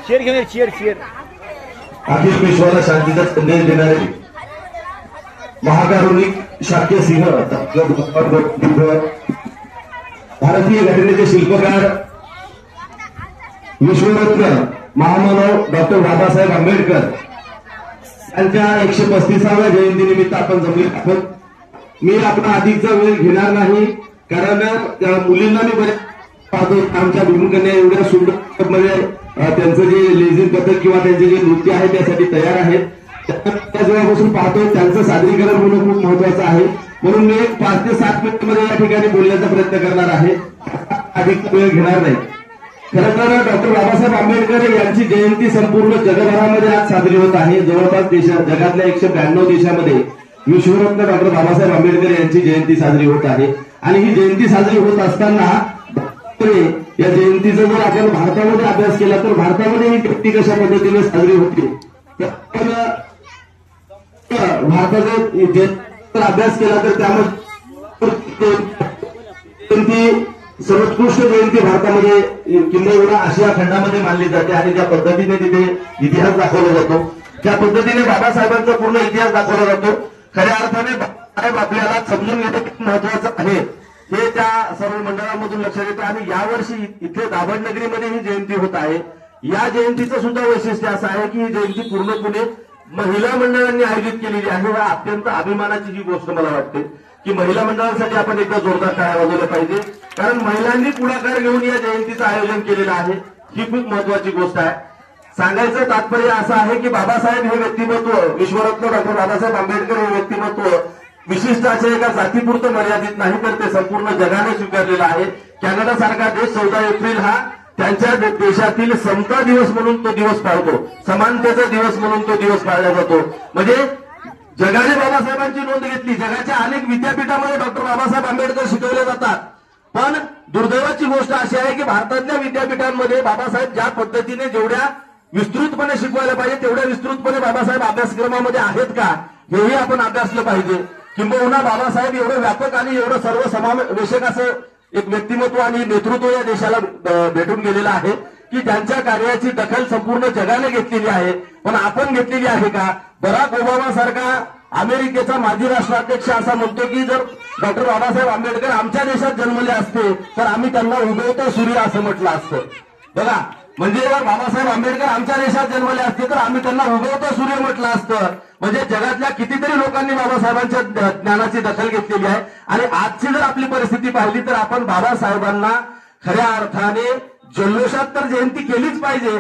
Chair घेऊन chair अखिल विश्वाला शांतीचा संदेश देणारे महाकारुणिक शाक्य सिंह भारतीय घटनेचे शिल्पकार विश्वरत्न महामानव डॉक्टर बाबासाहेब आंबेडकर यांच्या 135व्या जयंतीनिमित्त आपण जमले आहोत. मी आपला अधिकचा वेळ घेणार नाही, कारण त्या मुलींना मी बरेच पाहतो आमच्या भूमिकेने एवढ्या सुंदर मध्ये त्यांचं जे लेझिम पद्धत किंवा त्यांचे जे नृत्य आहे त्यासाठी तयार आहेत. त्या जेव्हापासून पाहतो त्यांचं सादरीकरण होणं खूप महत्वाचं आहे. म्हणून मी 5 ते 7 मिनिटांमध्ये या ठिकाणी बोलण्याचा प्रयत्न करणार आहे, अधिक वेळ घेणार नाही. खरं तर डॉक्टर बाबासाहेब आंबेडकर यांची जयंती संपूर्ण जगभरामध्ये आज साजरी होत आहे. जवळपास जगातल्या 192 देशामध्ये विश्वरत्न डॉक्टर बाबासाहेब आंबेडकर यांची जयंती साजरी होत आहे. आणि ही जयंती साजरी होत असताना या जयंतीचा जर आपण भारतामध्ये अभ्यास केला तर भारतामध्ये ही व्यक्ती कशा पद्धतीने साजरी होते, भारताचा अभ्यास केला तर त्यामध्ये सर्वोत्कृष्ट जयंती भारतामध्ये किंबहुना आशिया खंडामध्ये मानली जाते. आणि ज्या पद्धतीने तिथे इतिहास दाखवला जातो, ज्या पद्धतीने बाबासाहेबांचा पूर्ण इतिहास दाखवला जातो, खऱ्या अर्थाने बाबासाहेब आपल्याला समजून घेणं किती महत्वाचं आहे हे त्या सर्व मंडळांमधून लक्षात येतं. आणि यावर्षी इथे दाभडनगरीमध्ये ही जयंती होत आहे. या जयंतीचं सुद्धा वैशिष्ट्य असं आहे की ही जयंती पूर्णपणे महिला मंडळांनी आयोजित केलेली आहे. हा अत्यंत अभिमानाची ही गोष्ट मला वाटते की महिला मंडळांसाठी आपण एकदा जोरदार टाळ्या वाजवल्या पाहिजे, कारण महिलांनी पुढाकार घेऊन या जयंतीचं आयोजन केलेलं आहे. ही खूप महत्वाची गोष्ट आहे. सांगायचं तात्पर्य असं आहे की बाबासाहेब हे व्यक्तिमत्व, विश्वरत्न डॉक्टर बाबासाहेब आंबेडकर हे व्यक्तिमत्व विशिष्ट असे एका जातीपुरतं मर्यादित नाही, तर ते संपूर्ण जगाने स्वीकारलेलं आहे. कॅनडा सारखा देश 14 एप्रिल हा त्यांच्या देशातील समता दिवस म्हणून तो दिवस पाळतो, समानतेचा दिवस म्हणून तो दिवस पाळला जातो. म्हणजे जगाने बाबासाहेबांची नोंद घेतली. जगाच्या अनेक विद्यापीठामध्ये डॉक्टर बाबासाहेब आंबेडकर शिकवले जातात. पण दुर्दैवाची गोष्ट अशी आहे की भारतातल्या विद्यापीठांमध्ये बाबासाहेब ज्या पद्धतीने जेवढ्या विस्तृतपणे शिकवायला पाहिजे तेवढ्या विस्तृतपणे बाबासाहेब अभ्यासक्रमामध्ये आहेत का हेही आपण अभ्यासलं पाहिजे. किंबहुना बाबासाहेब एवढं व्यापक आणि एवढं सर्व समावेशक असं एक व्यक्तिमत्व आणि नेतृत्व या देशाला भेटून गेलेलं आहे की ज्यांच्या कार्याची दखल संपूर्ण जगाने घेतलेली आहे. पण आपण घेतलेली आहे का? बराक ओबामा सारखा अमेरिकेचा माजी राष्ट्राध्यक्ष असा म्हणतो की जर डॉक्टर बाबासाहेब आंबेडकर आमच्या देशात जन्मले असते तर आम्ही त्यांना उगवता सूर्य असं म्हटलं असतं. बघा, म्हणजे जर बाबासाहेब आंबेडकर आमच्या देशात जन्मले असते तर आम्ही त्यांना उगवता सूर्य म्हटलं असतं. म्हणजे जगातल्या कितीतरी लोकांनी बाबासाहेबांच्या ज्ञानाची दखल घेतलेली आहे. आणि आजची जर आपली परिस्थिती पाहिली तर आपण बाबासाहेबांना खऱ्या अर्थाने जल्लोषात तर जयंती केलीच पाहिजे,